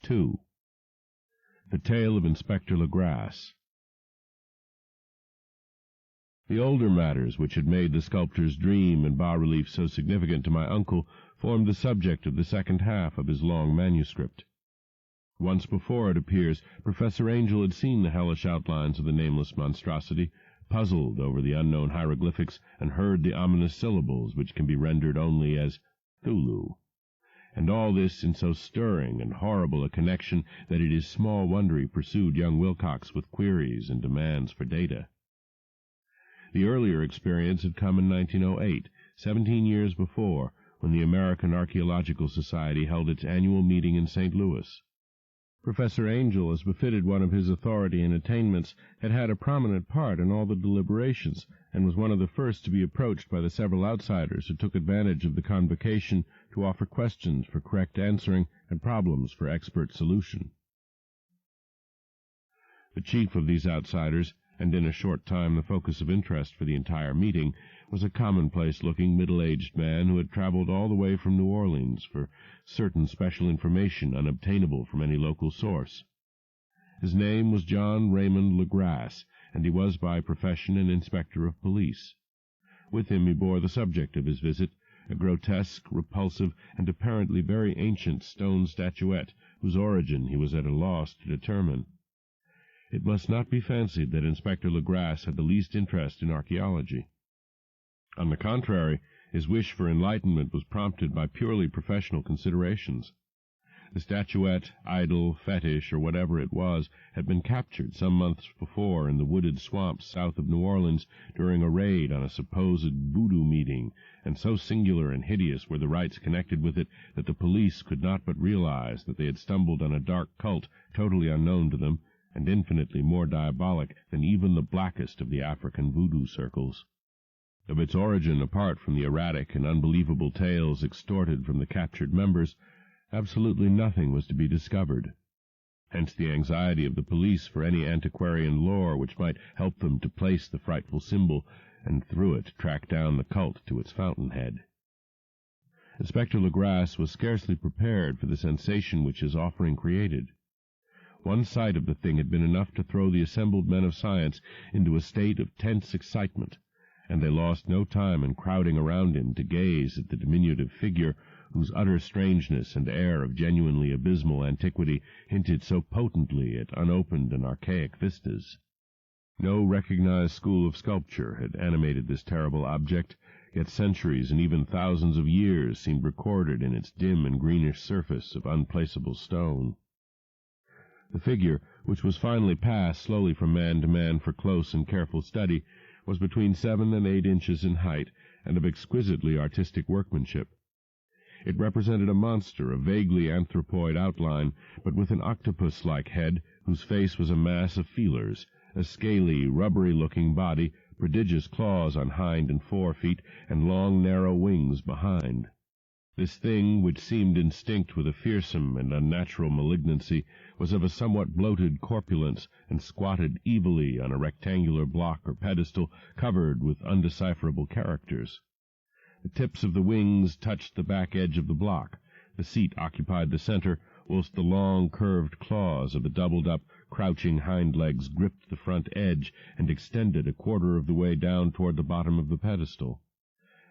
2. The Tale of Inspector Legrasse. The older matters which had made the sculptor's dream and bas-relief so significant to my uncle formed the subject of the second half of his long manuscript. Once before, it appears, Professor Angell had seen the hellish outlines of the nameless monstrosity, puzzled over the unknown hieroglyphics, and heard the ominous syllables which can be rendered only as Cthulhu. And all this in so stirring and horrible a connection that it is small wonder he pursued young Wilcox with queries and demands for data. The earlier experience had come in 1908, 17 years before, when the American Archaeological Society held its annual meeting in St. Louis. Professor Angell, as befitted one of his authority and attainments, had had a prominent part in all the deliberations, and was one of the first to be approached by the several outsiders who took advantage of the convocation to offer questions for correct answering and problems for expert solution. The chief of these outsiders, and in a short time the focus of interest for the entire meeting, was a commonplace-looking middle-aged man who had traveled all the way from New Orleans for certain special information unobtainable from any local source. His name was John Raymond Legrasse, and he was by profession an inspector of police. With him he bore the subject of his visit, a grotesque, repulsive, and apparently very ancient stone statuette, whose origin he was at a loss to determine. It must not be fancied that Inspector Legrasse had the least interest in archaeology. On the contrary, his wish for enlightenment was prompted by purely professional considerations. The statuette, idol, fetish, or whatever it was, had been captured some months before in the wooded swamps south of New Orleans during a raid on a supposed voodoo meeting, and so singular and hideous were the rites connected with it that the police could not but realize that they had stumbled on a dark cult totally unknown to them, and infinitely more diabolic than even the blackest of the African voodoo circles. Of its origin, apart from the erratic and unbelievable tales extorted from the captured members, absolutely nothing was to be discovered. Hence the anxiety of the police for any antiquarian lore which might help them to place the frightful symbol, and through it track down the cult to its fountainhead. Inspector Legrasse was scarcely prepared for the sensation which his offering created. One sight of the thing had been enough to throw the assembled men of science into a state of tense excitement, and they lost no time in crowding around him to gaze at the diminutive figure whose utter strangeness and air of genuinely abysmal antiquity hinted so potently at unopened and archaic vistas. No recognized school of sculpture had animated this terrible object, yet centuries and even thousands of years seemed recorded in its dim and greenish surface of unplaceable stone. The figure, which was finally passed slowly from man to man for close and careful study, was between 7 and 8 inches in height, and of exquisitely artistic workmanship. It represented a monster of vaguely anthropoid outline, but with an octopus-like head, whose face was a mass of feelers, a scaly, rubbery-looking body, prodigious claws on hind and fore feet, and long, narrow wings behind. This thing, which seemed instinct with a fearsome and unnatural malignancy, was of a somewhat bloated corpulence, and squatted evilly on a rectangular block or pedestal covered with undecipherable characters. The tips of the wings touched the back edge of the block. The seat occupied the center, whilst the long, curved claws of the doubled-up, crouching hind legs gripped the front edge and extended a quarter of the way down toward the bottom of the pedestal.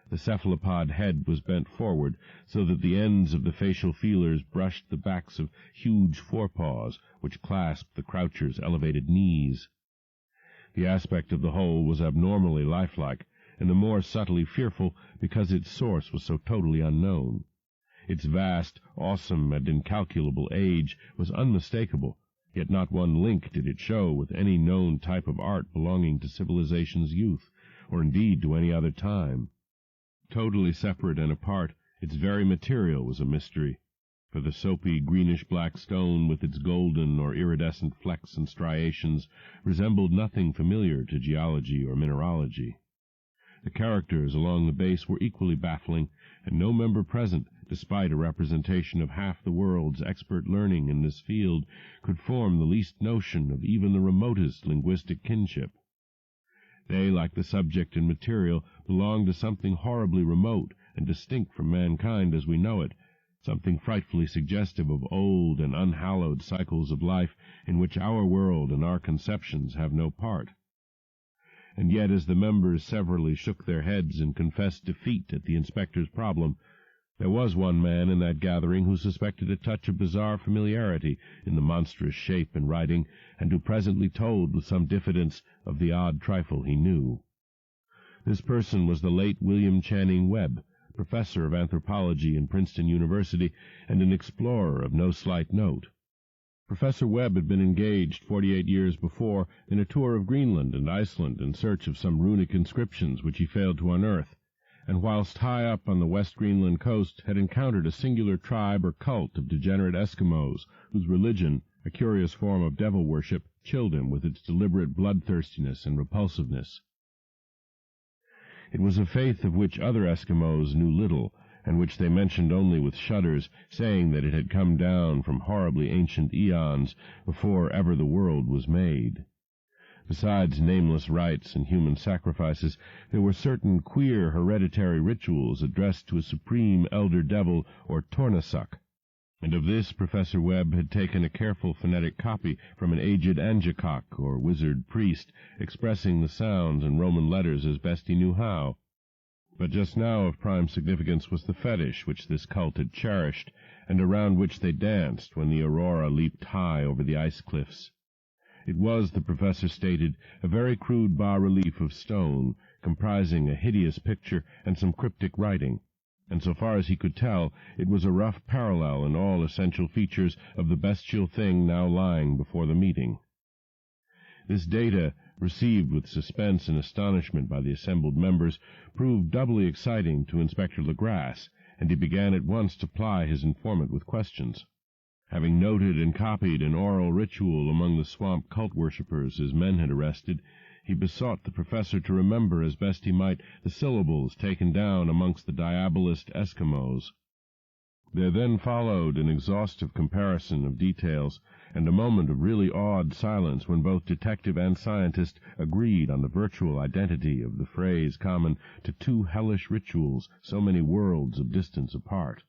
The cephalopod head was bent forward, so that the ends of the facial feelers brushed the backs of huge forepaws, which clasped the croucher's elevated knees. The aspect of the whole was abnormally lifelike, and the more subtly fearful because its source was so totally unknown. Its vast, awesome, and incalculable age was unmistakable, yet not one link did it show with any known type of art belonging to civilization's youth, or indeed to any other time. Totally separate and apart, its very material was a mystery, for the soapy greenish-black stone with its golden or iridescent flecks and striations resembled nothing familiar to geology or mineralogy. The characters along the base were equally baffling, and no member present, despite a representation of half the world's expert learning in this field, could form the least notion of even the remotest linguistic kinship. They, like the subject and material, belonged to something horribly remote and distinct from mankind as we know it, something frightfully suggestive of old and unhallowed cycles of life in which our world and our conceptions have no part. And yet, as the members severally shook their heads and confessed defeat at the inspector's problem, there was one man in that gathering who suspected a touch of bizarre familiarity in the monstrous shape and writing, and who presently told with some diffidence of the odd trifle he knew. This person was the late William Channing Webb, professor of anthropology in Princeton University and an explorer of no slight note. Professor Webb had been engaged 48 years before in a tour of Greenland and Iceland in search of some runic inscriptions which he failed to unearth, and whilst high up on the West Greenland coast had encountered a singular tribe or cult of degenerate Eskimos, whose religion, a curious form of devil worship, chilled him with its deliberate bloodthirstiness and repulsiveness. It was a faith of which other Eskimos knew little, and which they mentioned only with shudders, saying that it had come down from horribly ancient eons before ever the world was made. Besides nameless rites and human sacrifices, there were certain queer hereditary rituals addressed to a supreme elder devil or Tornasuk, and of this Professor Webb had taken a careful phonetic copy from an aged Angekok, or wizard priest, expressing the sounds in Roman letters as best he knew how. But just now of prime significance was the fetish which this cult had cherished, and around which they danced when the aurora leaped high over the ice cliffs. It was, the professor stated, a very crude bas-relief of stone, comprising a hideous picture and some cryptic writing, and so far as he could tell, it was a rough parallel in all essential features of the bestial thing now lying before the meeting. This data, received with suspense and astonishment by the assembled members, proved doubly exciting to Inspector Legrasse, and he began at once to ply his informant with questions. Having noted and copied an oral ritual among the swamp cult-worshippers his men had arrested, he besought the professor to remember as best he might the syllables taken down amongst the diabolist Eskimos. There then followed an exhaustive comparison of details, and a moment of really awed silence when both detective and scientist agreed on the virtual identity of the phrase common to two hellish rituals so many worlds of distance apart.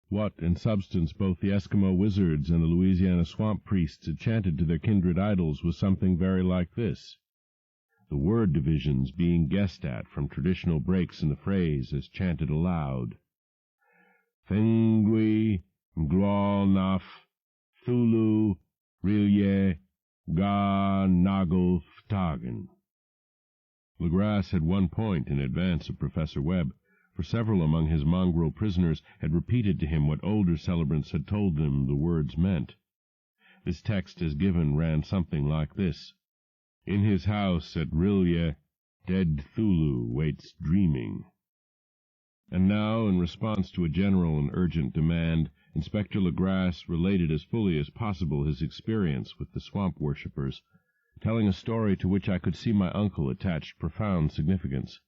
What, in substance, both the Eskimo wizards and the Louisiana swamp priests had chanted to their kindred idols was something very like this, the word divisions being guessed at from traditional breaks in the phrase as chanted aloud. Thingui, Mglolnaf, Thulu, Rilye, Ga Nagel Ftagen. Legrasse had 1 point in advance of Professor Webb, for several among his mongrel prisoners had repeated to him what older celebrants had told them the words meant. This text as given ran something like this. In his house at Rilye, dead Thulu waits dreaming. And now, in response to a general and urgent demand, Inspector Legrasse related as fully as possible his experience with the swamp worshippers, telling a story to which I could see my uncle attached profound significance.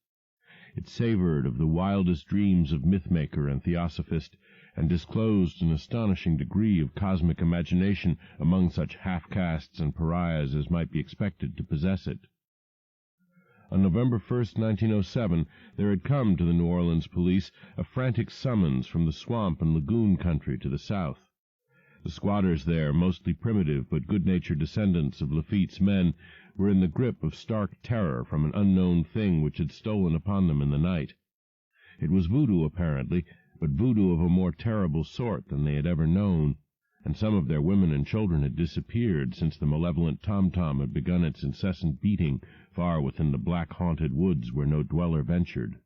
It savored of the wildest dreams of myth-maker and theosophist, and disclosed an astonishing degree of cosmic imagination among such half-castes and pariahs as might be expected to possess it. On November 1st, 1907, there had come to the New Orleans police a frantic summons from the swamp and lagoon country to the south. The squatters there, mostly primitive but good-natured descendants of Lafitte's men, were in the grip of stark terror from an unknown thing which had stolen upon them in the night. It was voodoo, apparently, but voodoo of a more terrible sort than they had ever known, and some of their women and children had disappeared since the malevolent tom-tom had begun its incessant beating far within the black-haunted woods where no dweller ventured.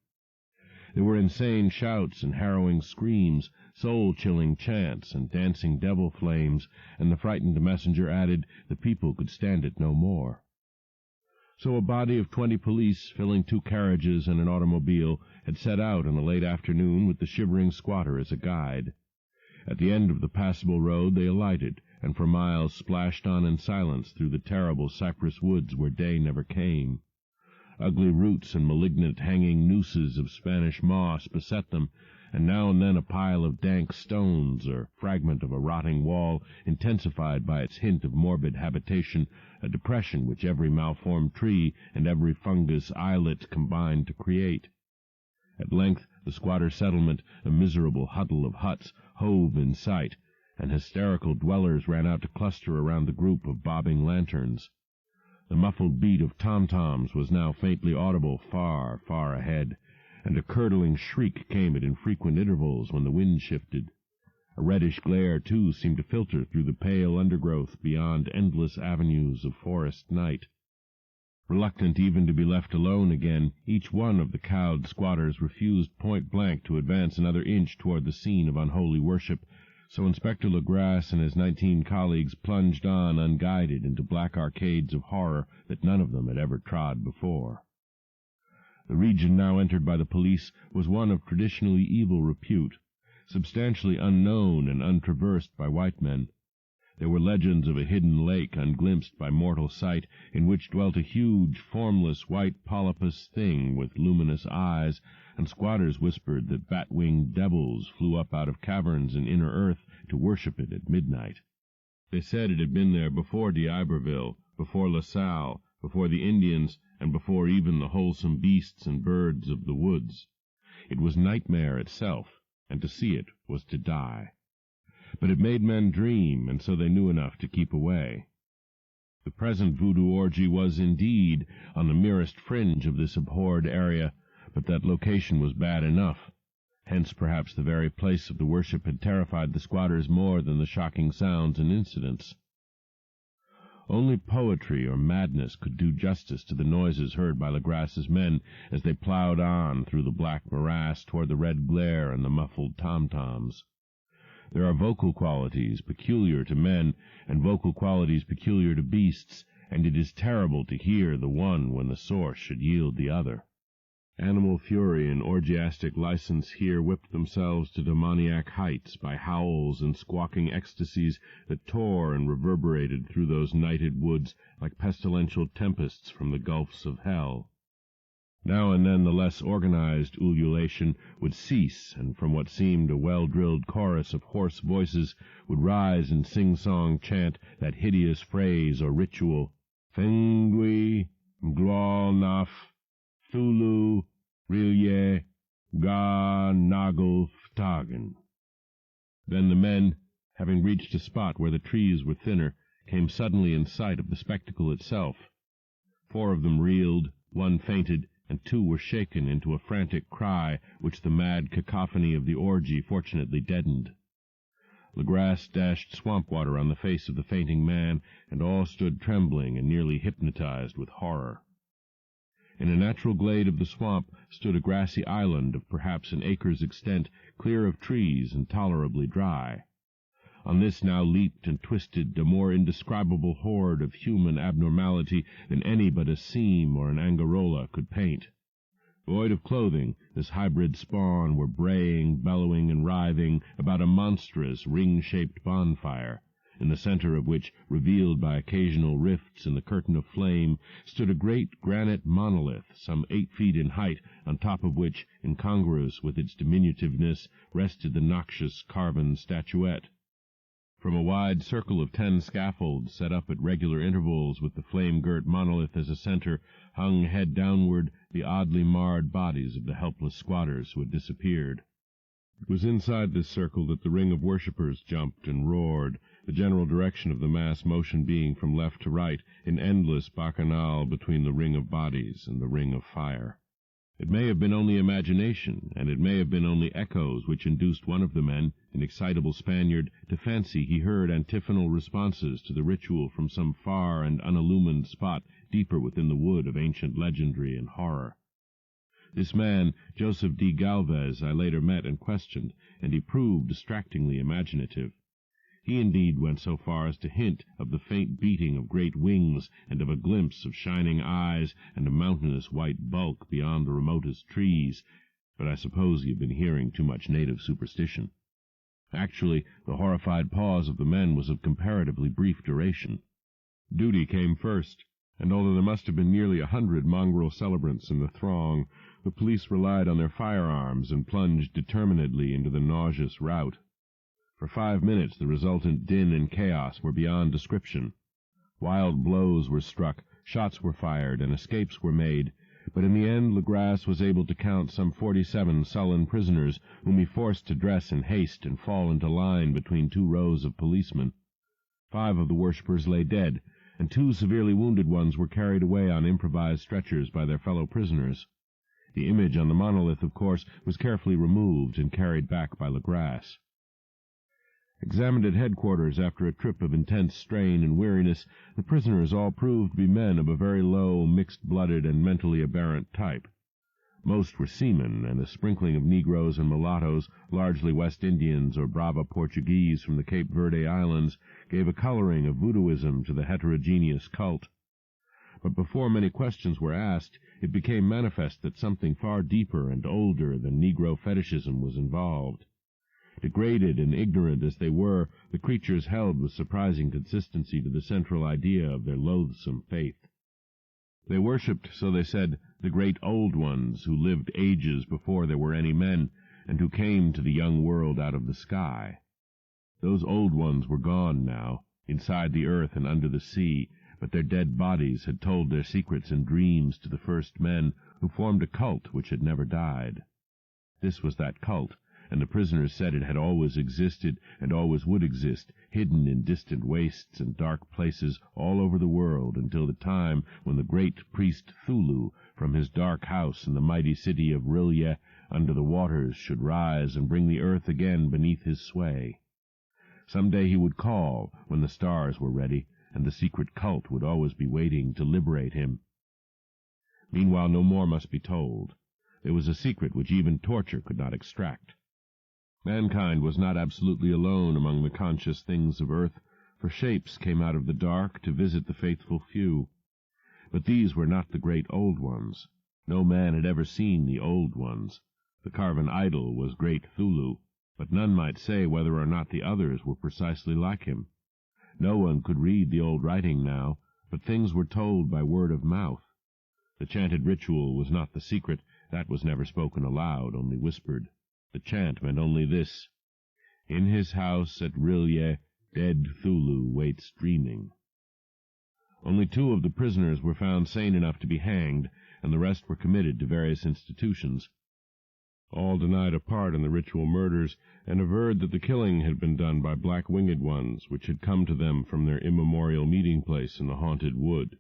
There were insane shouts and harrowing screams, soul-chilling chants and dancing devil flames, and the frightened messenger added, the people could stand it no more. So a body of 20 police, filling 2 carriages and an automobile, had set out in the late afternoon with the shivering squatter as a guide. At the end of the passable road they alighted, and for miles splashed on in silence through the terrible cypress woods where day never came. Ugly roots and malignant hanging nooses of Spanish moss beset them, and now and then a pile of dank stones or fragment of a rotting wall, intensified by its hint of morbid habitation, a depression which every malformed tree and every fungus islet combined to create. At length the squatter settlement, a miserable huddle of huts, hove in sight, and hysterical dwellers ran out to cluster around the group of bobbing lanterns. The muffled beat of tom-toms was now faintly audible far, far ahead, and a curdling shriek came at infrequent intervals when the wind shifted. A reddish glare, too, seemed to filter through the pale undergrowth beyond endless avenues of forest night. Reluctant even to be left alone again, each one of the cowed squatters refused point-blank to advance another inch toward the scene of unholy worship, so Inspector Legrasse and his 19 colleagues plunged on unguided into black arcades of horror that none of them had ever trod before. The region now entered by the police was one of traditionally evil repute, substantially unknown and untraversed by white men. There were legends of a hidden lake unglimpsed by mortal sight, in which dwelt a huge, formless, white polypus thing with luminous eyes, and squatters whispered that bat-winged devils flew up out of caverns in inner earth to worship it at midnight. They said it had been there before d'Iberville, before La Salle, before the Indians, and before even the wholesome beasts and birds of the woods. It was nightmare itself, and to see it was to die. But it made men dream, and so they knew enough to keep away. The present voodoo orgy was, indeed, on the merest fringe of this abhorred area, but that location was bad enough. Hence, perhaps, the very place of the worship had terrified the squatters more than the shocking sounds and incidents. Only poetry or madness could do justice to the noises heard by Legrasse's men as they ploughed on through the black morass toward the red glare and the muffled tom-toms. There are vocal qualities peculiar to men, and vocal qualities peculiar to beasts, and it is terrible to hear the one when the source should yield the other. Animal fury and orgiastic license here whipped themselves to demoniac heights by howls and squawking ecstasies that tore and reverberated through those nighted woods like pestilential tempests from the gulfs of hell. Now and then the less organized ululation would cease, and from what seemed a well-drilled chorus of hoarse voices would rise and sing-song chant that hideous phrase or ritual, Fengui, Mglolnaf, Cthulhu, Rilye, Ga Nagel Ftagen. Then the men, having reached a spot where the trees were thinner, came suddenly in sight of the spectacle itself. 4 of them reeled, 1 fainted, and 2 were shaken into a frantic cry which the mad cacophony of the orgy fortunately deadened. Legrasse dashed swamp water on the face of the fainting man, and all stood trembling and nearly hypnotized with horror. In a natural glade of the swamp stood a grassy island of perhaps an acre's extent, clear of trees and tolerably dry. On this now leaped and twisted a more indescribable horde of human abnormality than any but a seam or an angarola could paint. Void of clothing, this hybrid spawn were braying, bellowing, and writhing about a monstrous, ring-shaped bonfire, in the center of which, revealed by occasional rifts in the curtain of flame, stood a great granite monolith some 8 feet in height, on top of which, incongruous with its diminutiveness, rested the noxious carven statuette. From a wide circle of 10 scaffolds, set up at regular intervals with the flame-girt monolith as a center, hung head downward the oddly marred bodies of the helpless squatters who had disappeared. It was inside this circle that the ring of worshippers jumped and roared, the general direction of the mass motion being from left to right, in endless bacchanal between the ring of bodies and the ring of fire. It may have been only imagination, and it may have been only echoes which induced one of the men, an excitable Spaniard, to fancy he heard antiphonal responses to the ritual from some far and unillumined spot deeper within the wood of ancient legendry and horror. This man, Joseph D. Galvez, I later met and questioned, and he proved distractingly imaginative. He indeed went so far as to hint of the faint beating of great wings, and of a glimpse of shining eyes and a mountainous white bulk beyond the remotest trees, but I suppose he had been hearing too much native superstition. Actually, the horrified pause of the men was of comparatively brief duration. Duty came first, and although there must have been nearly 100 mongrel celebrants in the throng, the police relied on their firearms and plunged determinedly into the nauseous rout. For 5 minutes the resultant din and chaos were beyond description. Wild blows were struck, shots were fired, and escapes were made, But in the end Legrasse was able to count some 47 sullen prisoners, whom he forced to dress in haste and fall into line between 2 rows of policemen. 5 of the worshippers lay dead, and 2 severely wounded ones were carried away on improvised stretchers by their fellow prisoners. The image on the monolith, of course, was carefully removed and carried back by Legrasse. Examined at headquarters after a trip of intense strain and weariness, the prisoners all proved to be men of a very low, mixed-blooded and mentally aberrant type. Most were seamen, and a sprinkling of Negroes and mulattoes, largely West Indians or Brava Portuguese from the Cape Verde Islands, gave a coloring of voodooism to the heterogeneous cult. But before many questions were asked, it became manifest that something far deeper and older than Negro fetishism was involved. Degraded and ignorant as they were, the creatures held with surprising consistency to the central idea of their loathsome faith. They worshipped, so they said, the great old ones who lived ages before there were any men, and who came to the young world out of the sky. Those old ones were gone now, inside the earth and under the sea, but their dead bodies had told their secrets and dreams to the first men, who formed a cult which had never died. This was that cult, and the prisoners said it had always existed and always would exist, hidden in distant wastes and dark places all over the world until the time when the great priest Cthulhu, from his dark house in the mighty city of Rilye under the waters, should rise and bring the earth again beneath his sway. Some day he would call, when the stars were ready, and the secret cult would always be waiting to liberate him. Meanwhile no more must be told. There was a secret which even torture could not extract. Mankind was not absolutely alone among the conscious things of earth, for shapes came out of the dark to visit the faithful few. But these were not the great old ones. No man had ever seen the old ones. The carven idol was great Cthulhu, but none might say whether or not the others were precisely like him. No one could read the old writing now, but things were told by word of mouth. The chanted ritual was not the secret. That was never spoken aloud, only whispered. The chant meant only this: "In his house at Rilye, dead Cthulhu waits dreaming." Only 2 of the prisoners were found sane enough to be hanged, and the rest were committed to various institutions. All denied a part in the ritual murders, and averred that the killing had been done by black-winged ones, which had come to them from their immemorial meeting-place in the haunted wood.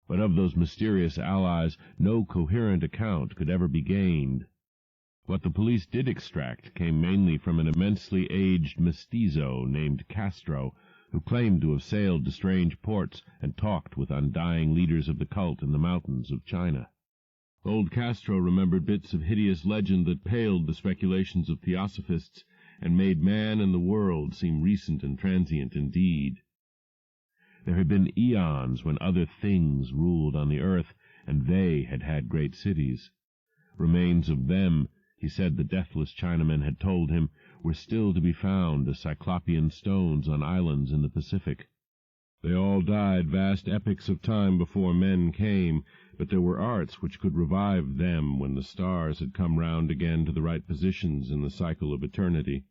But of those mysterious allies no coherent account could ever be gained. What the police did extract came mainly from an immensely aged mestizo named Castro, who claimed to have sailed to strange ports and talked with undying leaders of the cult in the mountains of China. Old Castro remembered bits of hideous legend that paled the speculations of theosophists and made man and the world seem recent and transient indeed. There had been eons when other things ruled on the earth, and they had had great cities. Remains of them, he said the deathless Chinamen had told him, were still to be found as cyclopean stones on islands in the Pacific. They all died vast epochs of time before men came, but there were arts which could revive them when the stars had come round again to the right positions in the cycle of eternity.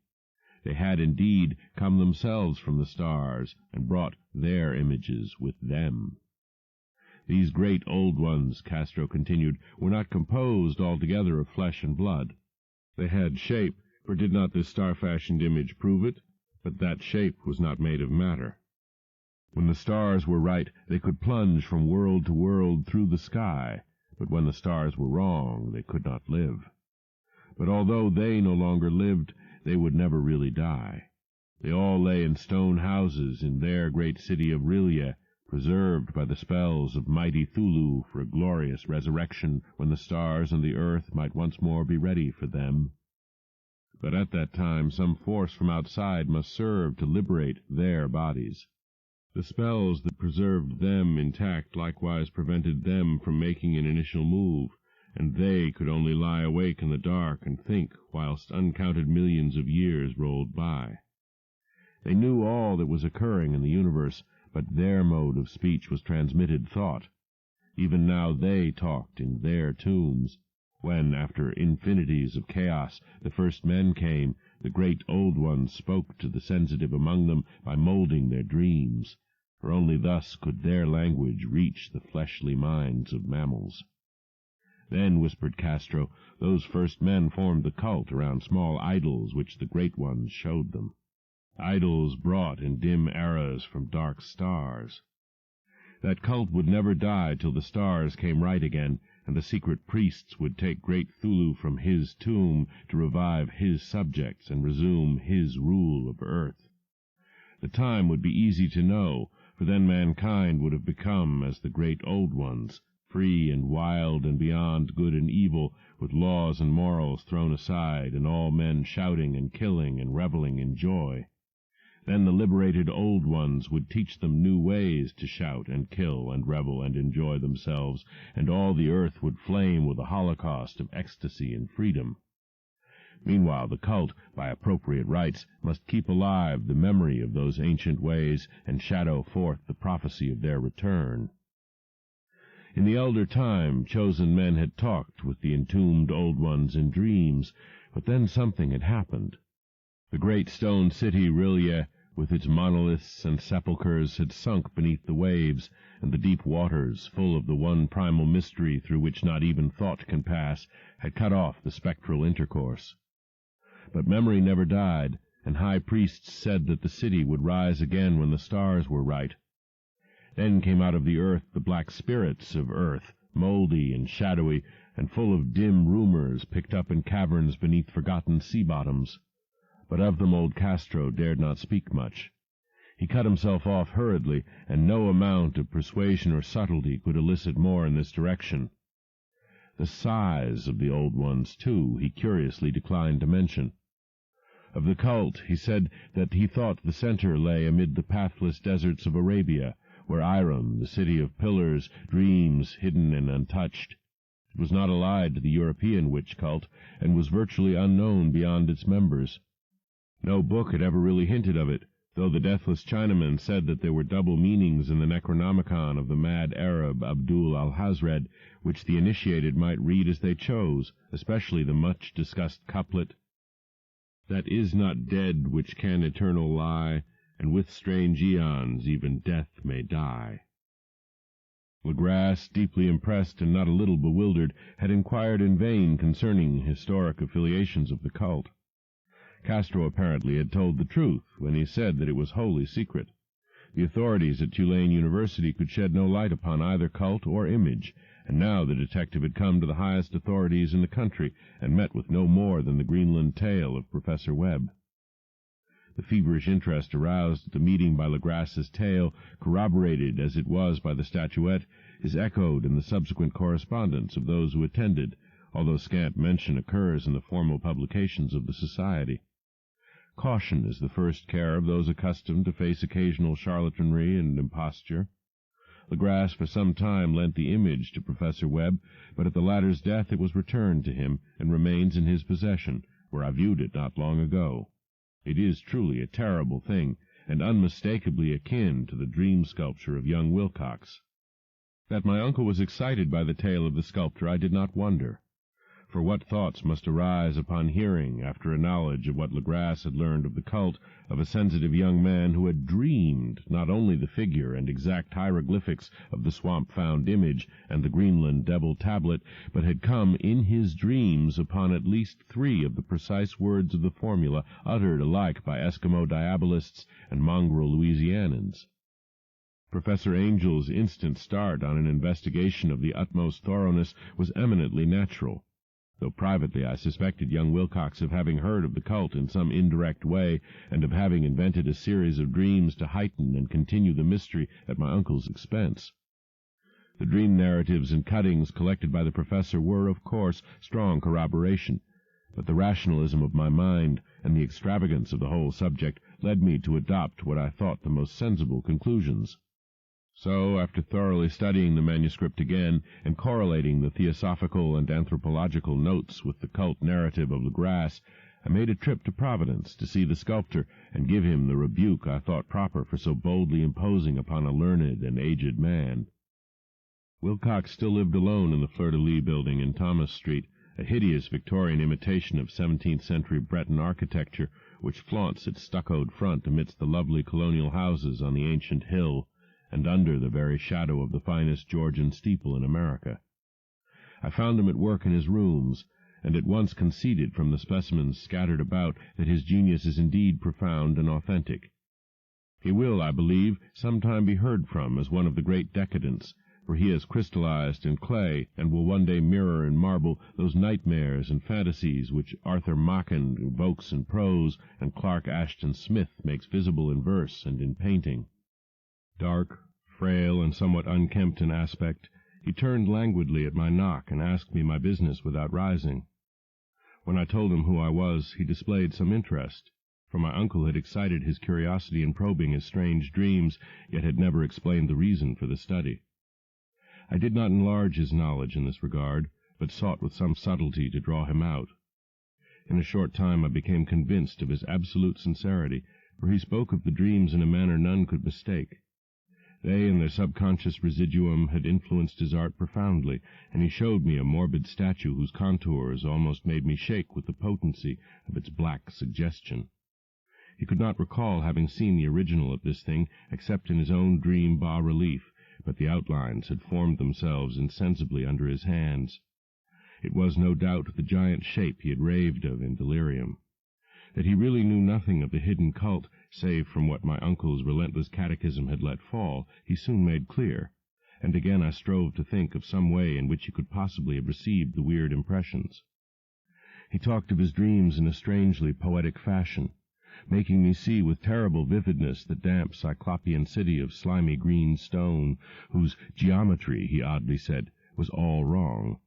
They had indeed come themselves from the stars, and brought their images with them. These great old ones, Castro continued, were not composed altogether of flesh and blood. They had shape, for did not this star-fashioned image prove it? But that shape was not made of matter. When the stars were right, they could plunge from world to world through the sky, but when the stars were wrong, they could not live. But although they no longer lived, they would never really die. They all lay in stone houses in their great city of Rilye, preserved by the spells of mighty Cthulhu for a glorious resurrection when the stars and the earth might once more be ready for them. But at that time some force from outside must serve to liberate their bodies. The spells that preserved them intact likewise prevented them from making an initial move, and they could only lie awake in the dark and think whilst uncounted millions of years rolled by. They knew all that was occurring in the universe, but their mode of speech was transmitted thought. Even now they talked in their tombs. When, after infinities of chaos, the first men came, the great old ones spoke to the sensitive among them by moulding their dreams, for only thus could their language reach the fleshly minds of mammals. Then, whispered Castro, those first men formed the cult around small idols which the great ones showed them. Idols brought in dim eras from dark stars. That cult would never die till the stars came right again, and the secret priests would take great Cthulhu from his tomb to revive his subjects and resume his rule of earth. The time would be easy to know, for then mankind would have become as the great old ones, free and wild and beyond good and evil, with laws and morals thrown aside, and all men shouting and killing and reveling in joy. Then the liberated old ones would teach them new ways to shout and kill and revel and enjoy themselves, and all the earth would flame with a holocaust of ecstasy and freedom. Meanwhile the cult, by appropriate rites, must keep alive the memory of those ancient ways and shadow forth the prophecy of their return. In the elder time, chosen men had talked with the entombed old ones in dreams, but then something had happened. The great stone city Rillier, with its monoliths and sepulchres, had sunk beneath the waves, and the deep waters, full of the one primal mystery through which not even thought can pass, had cut off the spectral intercourse. But memory never died, and high priests said that the city would rise again when the stars were right. Then came out of the earth the black spirits of earth, mouldy and shadowy, and full of dim rumors picked up in caverns beneath forgotten sea-bottoms. But of them old Castro dared not speak much. He cut himself off hurriedly, and no amount of persuasion or subtlety could elicit more in this direction. The size of the old ones, too, he curiously declined to mention. Of the cult, he said that he thought the center lay amid the pathless deserts of Arabia, where Iram, the city of pillars, dreams hidden and untouched. It was not allied to the European witch cult, and was virtually unknown beyond its members. No book had ever really hinted of it, though the deathless Chinaman said that there were double meanings in the Necronomicon of the mad Arab Abdul al-Hazred, which the initiated might read as they chose, especially the much-discussed couplet, "That is not dead which can eternal lie, and with strange aeons even death may die." Legrasse, deeply impressed and not a little bewildered, had inquired in vain concerning historic affiliations of the cult. Castro apparently had told the truth when he said that it was wholly secret. The authorities at Tulane University could shed no light upon either cult or image, and now the detective had come to the highest authorities in the country and met with no more than the Greenland tale of Professor Webb. The feverish interest aroused at the meeting by Legrasse's tale, corroborated as it was by the statuette, is echoed in the subsequent correspondence of those who attended, although scant mention occurs in the formal publications of the Society. Caution is the first care of those accustomed to face occasional charlatanry and imposture. Legrasse for some time lent the image to Professor Webb, but at the latter's death it was returned to him, and remains in his possession, where I viewed it not long ago. It is truly a terrible thing, and unmistakably akin to the dream sculpture of young Wilcox. That my uncle was excited by the tale of the sculptor I did not wonder. For what thoughts must arise upon hearing, after a knowledge of what Legrasse had learned of the cult, of a sensitive young man who had dreamed not only the figure and exact hieroglyphics of the swamp-found image and the Greenland devil tablet, but had come in his dreams upon at least 3 of the precise words of the formula, uttered alike by Eskimo diabolists and mongrel Louisianans. Professor Angel's instant start on an investigation of the utmost thoroughness was eminently natural. Though privately I suspected young Wilcox of having heard of the cult in some indirect way, and of having invented a series of dreams to heighten and continue the mystery at my uncle's expense. The dream narratives and cuttings collected by the professor were, of course, strong corroboration, but the rationalism of my mind and the extravagance of the whole subject led me to adopt what I thought the most sensible conclusions. So, after thoroughly studying the manuscript again, and correlating the theosophical and anthropological notes with the cult narrative of Legrasse, I made a trip to Providence to see the sculptor, and give him the rebuke I thought proper for so boldly imposing upon a learned and aged man. Wilcox still lived alone in the Fleur-de-Lis building in Thomas Street, a hideous Victorian imitation of 17th-century Breton architecture, which flaunts its stuccoed front amidst the lovely colonial houses on the ancient hill, and under the very shadow of the finest Georgian steeple in America. I found him at work in his rooms, and at once conceded from the specimens scattered about that his genius is indeed profound and authentic. He will, I believe, sometime be heard from as one of the great decadents, for he has crystallized in clay, and will one day mirror in marble those nightmares and fantasies which Arthur Machen evokes in prose and Clark Ashton Smith makes visible in verse and in painting. Dark, frail, and somewhat unkempt in aspect, he turned languidly at my knock and asked me my business without rising. When I told him who I was, he displayed some interest, for my uncle had excited his curiosity in probing his strange dreams, yet had never explained the reason for the study. I did not enlarge his knowledge in this regard, but sought with some subtlety to draw him out. In a short time I became convinced of his absolute sincerity, for he spoke of the dreams in a manner none could mistake. They and their subconscious residuum had influenced his art profoundly, and he showed me a morbid statue whose contours almost made me shake with the potency of its black suggestion. He could not recall having seen the original of this thing except in his own dream bas-relief, but the outlines had formed themselves insensibly under his hands. It was, no doubt, the giant shape he had raved of in delirium. That he really knew nothing of the hidden cult, save from what my uncle's relentless catechism had let fall, he soon made clear, and again I strove to think of some way in which he could possibly have received the weird impressions. He talked of his dreams in a strangely poetic fashion, making me see with terrible vividness the damp cyclopean city of slimy green stone, whose geometry, he oddly said, was all wrong,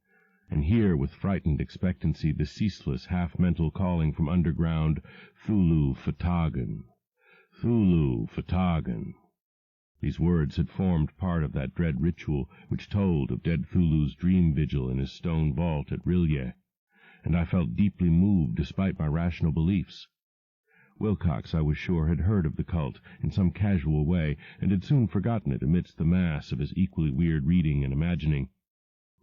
and hear with frightened expectancy the ceaseless, half-mental calling from underground, Cthulhu-Fatagan, Cthulhu-Fatagan. These words had formed part of that dread ritual which told of dead Cthulhu's dream vigil in his stone vault at Rillier, and I felt deeply moved despite my rational beliefs. Wilcox, I was sure, had heard of the cult in some casual way, and had soon forgotten it amidst the mass of his equally weird reading and imagining.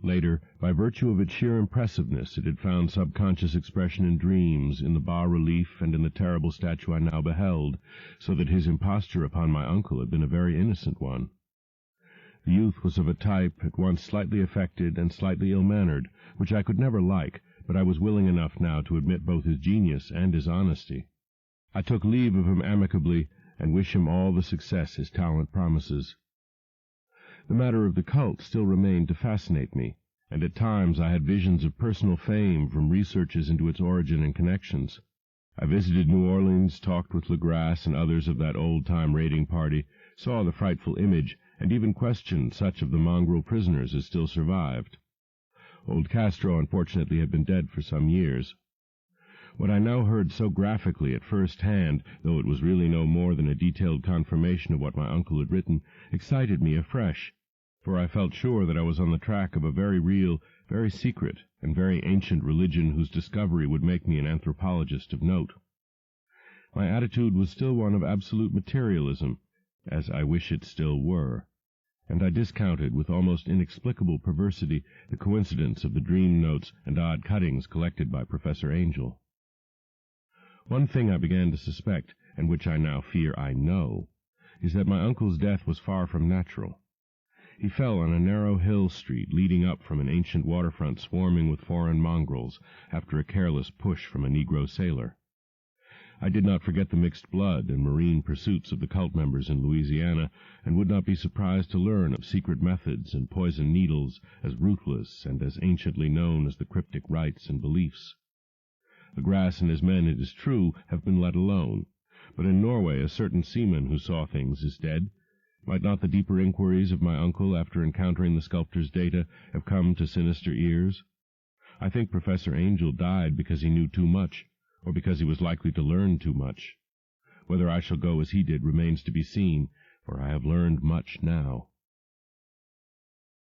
Later, by virtue of its sheer impressiveness, it had found subconscious expression in dreams, in the bas-relief, and in the terrible statue I now beheld, so that his imposture upon my uncle had been a very innocent one. The youth was of a type at once slightly affected and slightly ill-mannered, which I could never like, but I was willing enough now to admit both his genius and his honesty. I took leave of him amicably, and wish him all the success his talent promises. The matter of the cult still remained to fascinate me, and at times I had visions of personal fame from researches into its origin and connections. I visited New Orleans, talked with Legrasse and others of that old-time raiding party, saw the frightful image, and even questioned such of the mongrel prisoners as still survived. Old Castro, unfortunately, had been dead for some years. What I now heard so graphically at first hand, though it was really no more than a detailed confirmation of what my uncle had written, excited me afresh, for I felt sure that I was on the track of a very real, very secret, and very ancient religion whose discovery would make me an anthropologist of note. My attitude was still one of absolute materialism, as I wish it still were, and I discounted with almost inexplicable perversity the coincidence of the dream notes and odd cuttings collected by Professor Angel. One thing I began to suspect, and which I now fear I know, is that my uncle's death was far from natural. He fell on a narrow hill street leading up from an ancient waterfront swarming with foreign mongrels, after a careless push from a Negro sailor. I did not forget the mixed blood and marine pursuits of the cult members in Louisiana, and would not be surprised to learn of secret methods and poison needles as ruthless and as anciently known as the cryptic rites and beliefs. Legrasse and his men, it is true, have been let alone, but in Norway a certain seaman who saw things is dead. Might not the deeper inquiries of my uncle after encountering the sculptor's data have come to sinister ears? I think Professor Angel died because he knew too much, or because he was likely to learn too much. Whether I shall go as he did remains to be seen, for I have learned much now.